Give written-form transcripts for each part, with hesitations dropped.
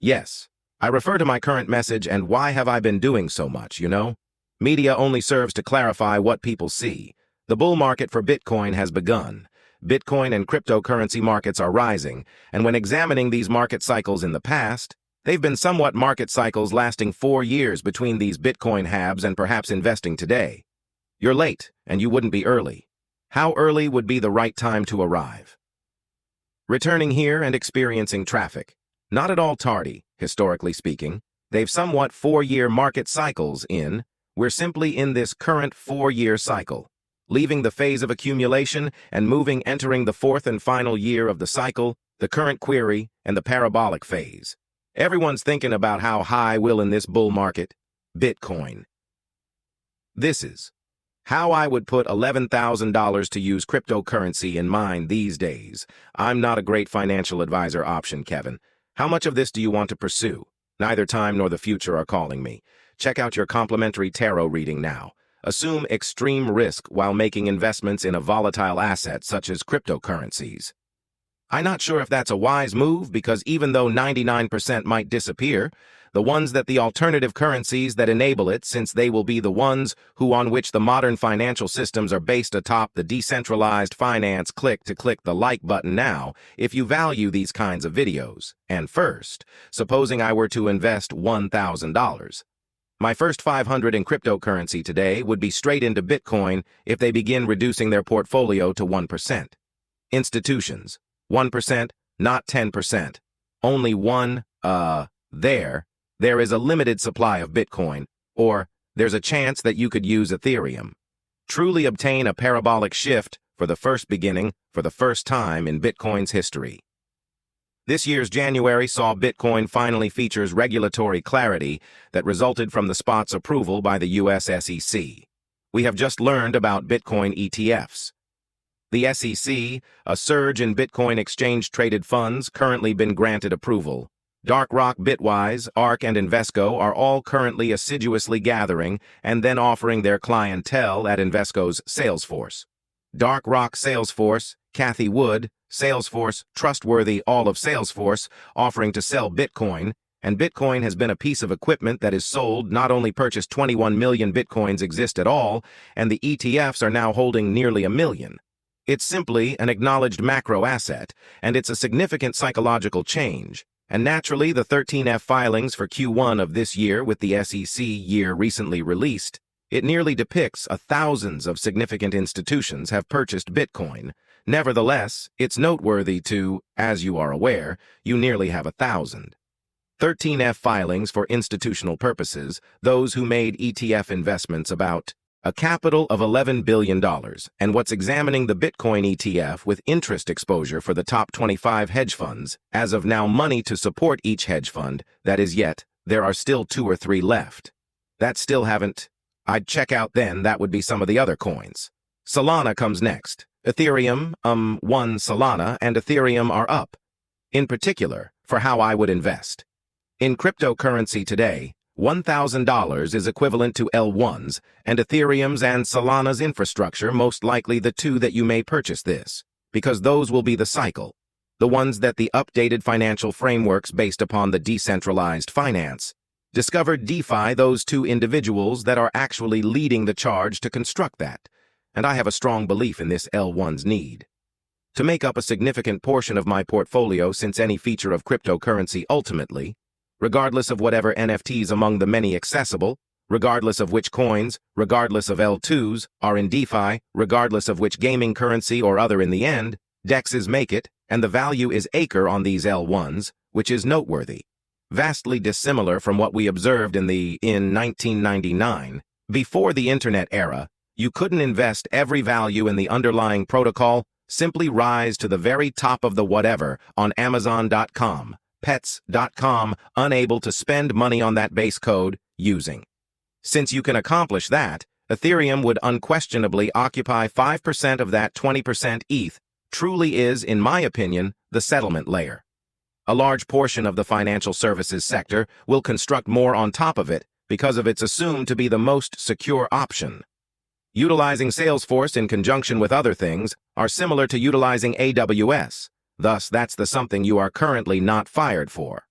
Yes, I refer to my current message and why have I been doing so much, you know? Media only serves to clarify what people see. The bull market for Bitcoin has begun. Bitcoin and cryptocurrency markets are rising, and when examining these market cycles in the past, they've been somewhat market cycles lasting 4 years between these Bitcoin halves and perhaps investing today. You're late, and you wouldn't be early. How early would be the right time to arrive? Returning here and experiencing traffic. Not at all tardy, historically speaking. They've somewhat 4-year market cycles in. We're simply in this current 4-year cycle, leaving the phase of accumulation and entering the 4th and final year of the cycle, the current query, and the parabolic phase. Everyone's thinking about how high will in this bull market? Bitcoin. This is how I would put $11,000 to use cryptocurrency in mine these days. I'm not a great financial advisor option, Kevin. How much of this do you want to pursue? Neither time nor the future are calling me. Check out your complimentary tarot reading now. Assume extreme risk while making investments in a volatile asset such as cryptocurrencies. I'm not sure if that's a wise move because even though 99% might disappear, the ones that the alternative currencies that enable it, since they will be the ones on which the modern financial systems are based atop the decentralized finance. Click the like button now if you value these kinds of videos. And first, supposing I were to invest $1,000. My first 500 in cryptocurrency today would be straight into Bitcoin if they begin reducing their portfolio to 1%. Institutions, 1%, not 10%. Only one, there is a limited supply of Bitcoin, or there's a chance that you could use Ethereum. Truly obtain a parabolic shift for the first time in Bitcoin's history. This year's January saw Bitcoin finally features regulatory clarity that resulted from the spot's approval by the US SEC. We have just learned about Bitcoin ETFs. The SEC, a surge in Bitcoin exchange-traded funds, currently been granted approval. BlackRock, Bitwise, ARK, and Invesco are all currently assiduously gathering and then offering their clientele at Invesco's Salesforce. BlackRock Salesforce, Cathie Wood, Salesforce, Trustworthy, all of Salesforce, offering to sell Bitcoin, and Bitcoin has been a piece of equipment that is sold. Not only purchased 21 million Bitcoins exist at all, and the ETFs are now holding nearly 1 million. It's simply an acknowledged macro asset, and it's a significant psychological change. And naturally, the 13F filings for Q1 of this year with the SEC year recently released, it nearly depicts thousands of significant institutions have purchased Bitcoin. Nevertheless, it's noteworthy to, as you are aware, you nearly have 1,000. 13F filings for institutional purposes, those who made ETF investments about a capital of $11 billion, and what's examining the Bitcoin ETF with interest exposure for the top 25 hedge funds, as of now money to support each hedge fund, that is yet, there are still 2 or 3 left. That still haven't. I'd check out then, that would be some of the other coins. Solana comes next. Ethereum, Solana and Ethereum are up. In particular, for how I would invest. In cryptocurrency today, $1,000 is equivalent to L1's, and Ethereum's and Solana's infrastructure most likely the two that you may purchase this, because those will be the cycle. The ones that the updated financial frameworks based upon the decentralized finance. Discovered DeFi, those 2 individuals that are actually leading the charge to construct that. And I have a strong belief in this L1's need. To make up a significant portion of my portfolio since any feature of cryptocurrency ultimately, regardless of whatever NFTs among the many accessible, regardless of which coins, regardless of L2s, are in DeFi, regardless of which gaming currency or other in the end, DEXs make it, and the value is acre on these L1s, which is noteworthy. Vastly dissimilar from what we observed in 1999. Before the internet era, you couldn't invest every value in the underlying protocol, simply rise to the very top of the whatever on Amazon.com, Pets.com, unable to spend money on that base code, using. Since you can accomplish that, Ethereum would unquestionably occupy 5% of that 20% ETH, truly is, in my opinion, the settlement layer. A large portion of the financial services sector will construct more on top of it because of its assumed to be the most secure option. Utilizing Salesforce in conjunction with other things are similar to utilizing AWS. Thus, that's the something you are currently not fired for.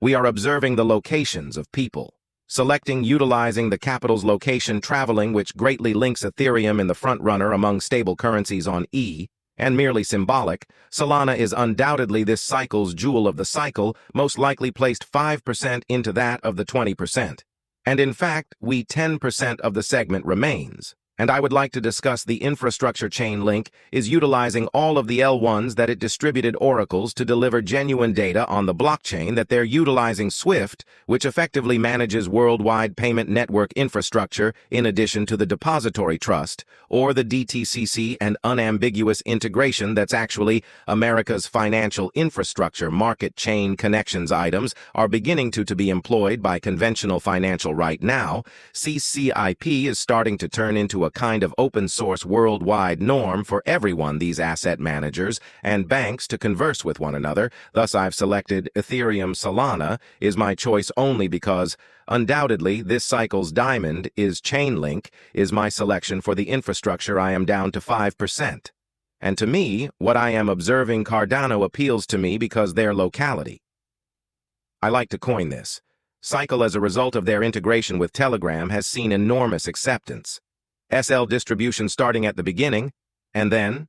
We are observing the locations of people. Selecting utilizing the capital's location traveling, which greatly links Ethereum in the front runner among stable currencies on E, and merely symbolic, Solana is undoubtedly this cycle's jewel of the cycle, most likely placed 5% into that of the 20%. And in fact, 10% of the segment remains. And I would like to discuss the infrastructure chain link is utilizing all of the L1s that it distributed oracles to deliver genuine data on the blockchain that they're utilizing Swift, which effectively manages worldwide payment network infrastructure in addition to the depository trust, or the DTCC and unambiguous integration that's actually America's financial infrastructure market chain connections items are beginning to be employed by conventional financial right now. CCIP is starting to turn into a kind of open-source worldwide norm for everyone, these asset managers and banks, to converse with one another. Thus, I've selected Ethereum Solana is my choice only because, undoubtedly, this cycle's diamond is Chainlink is my selection for the infrastructure. I am down to 5%. And to me, what I am observing Cardano appeals to me because their locality. I like to coin this. Cycle, as a result of their integration with Telegram, has seen enormous acceptance. SL distribution starting at the beginning, and then,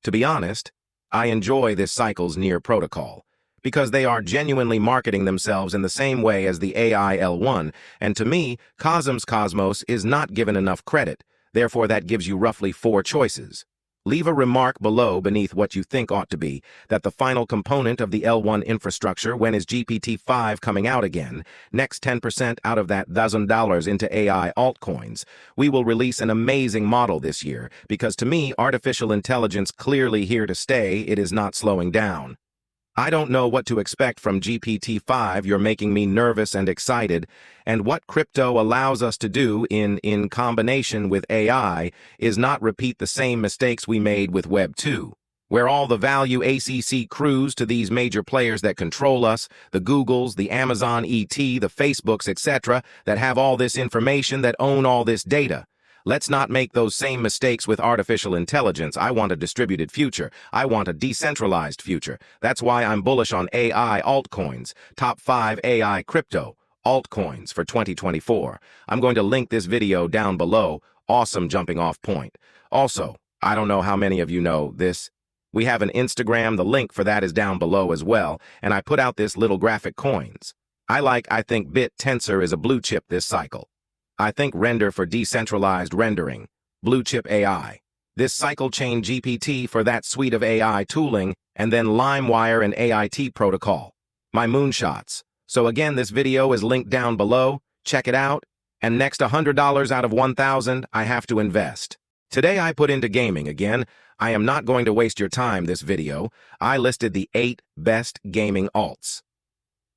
to be honest, I enjoy this cycle's near protocol, because they are genuinely marketing themselves in the same way as the AI L1, and to me, Cosmos is not given enough credit, therefore that gives you roughly 4 choices. Leave a remark below beneath what you think ought to be, that the final component of the L1 infrastructure, when is GPT-5 coming out again, next 10% out of that $1,000 into AI altcoins. We will release an amazing model this year, because to me, artificial intelligence clearly here to stay, it is not slowing down. I don't know what to expect from GPT-5, you're making me nervous and excited, and what crypto allows us to do in combination with AI is not repeat the same mistakes we made with Web 2, where all the value ACC accrues to these major players that control us, the Googles, the Amazon ET, the Facebooks, etc., that have all this information, that own all this data. Let's not make those same mistakes with artificial intelligence. I want a distributed future. I want a decentralized future. That's why I'm bullish on AI altcoins, top 5 AI crypto altcoins for 2024. I'm going to link this video down below. Awesome jumping off point. Also, I don't know how many of you know this. We have an Instagram. The link for that is down below as well. And I put out this little graphic coins. I think Bit Tensor is a blue chip this cycle. I think Render for decentralized rendering, blue chip AI. This cycle chain GPT for that suite of AI tooling, and then LimeWire and AIT protocol. My moonshots. So again, this video is linked down below. Check it out. And next $100 out of 1,000, I have to invest. Today I put into gaming again. I am not going to waste your time this video. I listed the 8 best gaming alts.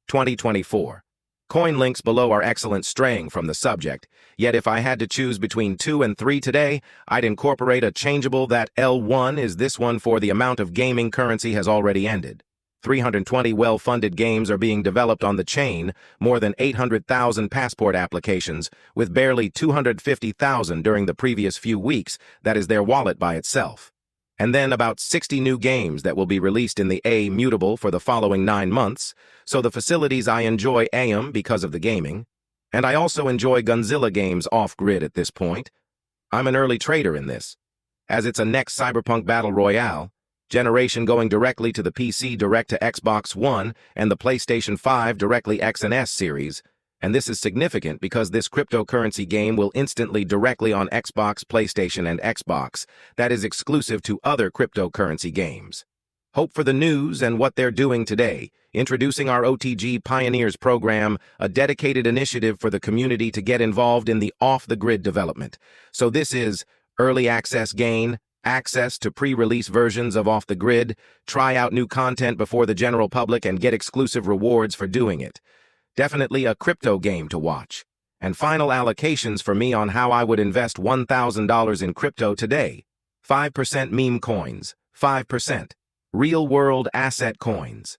2024. Coin links below are excellent straying from the subject, yet if I had to choose between 2 and 3 today, I'd incorporate a changeable that L1 is this one for the amount of gaming currency has already ended. 320 well-funded games are being developed on the chain, more than 800,000 passport applications, with barely 250,000 during the previous few weeks, that is their wallet by itself. And then about 60 new games that will be released in the A mutable for the following 9 months, so the facilities I enjoy AM because of the gaming, and I also enjoy Gunzilla games off-grid at this point. I'm an early trader in this, as it's a next Cyberpunk Battle Royale, generation going directly to the PC direct to Xbox One and the PlayStation 5 directly X and S series, and this is significant because this cryptocurrency game will instantly directly on Xbox, PlayStation, and Xbox. That is exclusive to other cryptocurrency games. Hope for the news and what they're doing today, introducing our OTG Pioneers program, a dedicated initiative for the community to get involved in the off-the-grid development. So this is early access gain, access to pre-release versions of Off the Grid, try out new content before the general public and get exclusive rewards for doing it. Definitely a crypto game to watch. And final allocations for me on how I would invest $1,000 in crypto today. 5% meme coins, 5% real-world asset coins.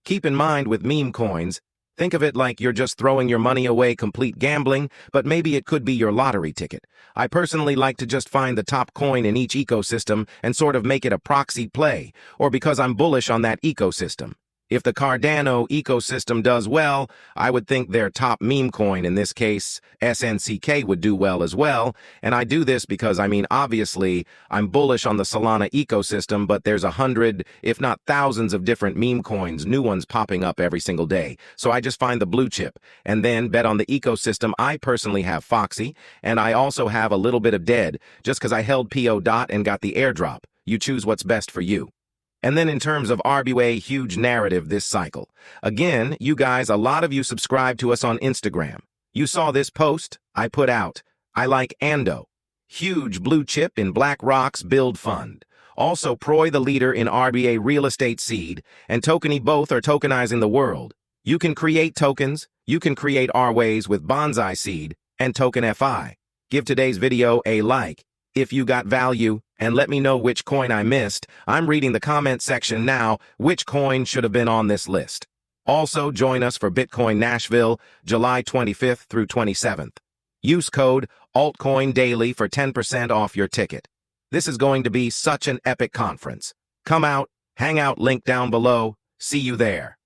Keep in mind with meme coins, think of it like you're just throwing your money away, complete gambling, but maybe it could be your lottery ticket. I personally like to just find the top coin in each ecosystem and sort of make it a proxy play, or because I'm bullish on that ecosystem. If the Cardano ecosystem does well, I would think their top meme coin, in this case, SNCK, would do well as well. And I do this because, obviously, I'm bullish on the Solana ecosystem, but there's 100, if not thousands of different meme coins, new ones popping up every single day. So I just find the blue chip and then bet on the ecosystem. I personally have Foxy, and I also have a little bit of Dead, just because I held PO dot and got the airdrop. You choose what's best for you. And then in terms of RBA, huge narrative this cycle. Again, you guys, a lot of you subscribe to us on Instagram. You saw this post I put out. I like Ando. Huge blue chip in BlackRock's Build Fund. Also, Proy, the leader in RBA real estate seed, and Tokeny both are tokenizing the world. You can create tokens. You can create RWAYs with Bonsai Seed and Token FI. Give today's video a like if you got value, and let me know which coin I missed. I'm reading the comment section now. Which coin should have been on this list? Also, join us for Bitcoin Nashville, July 25th through 27th. Use code Altcoin Daily for 10% off your ticket. This is going to be such an epic conference. Come out, hang out, link down below. See you there.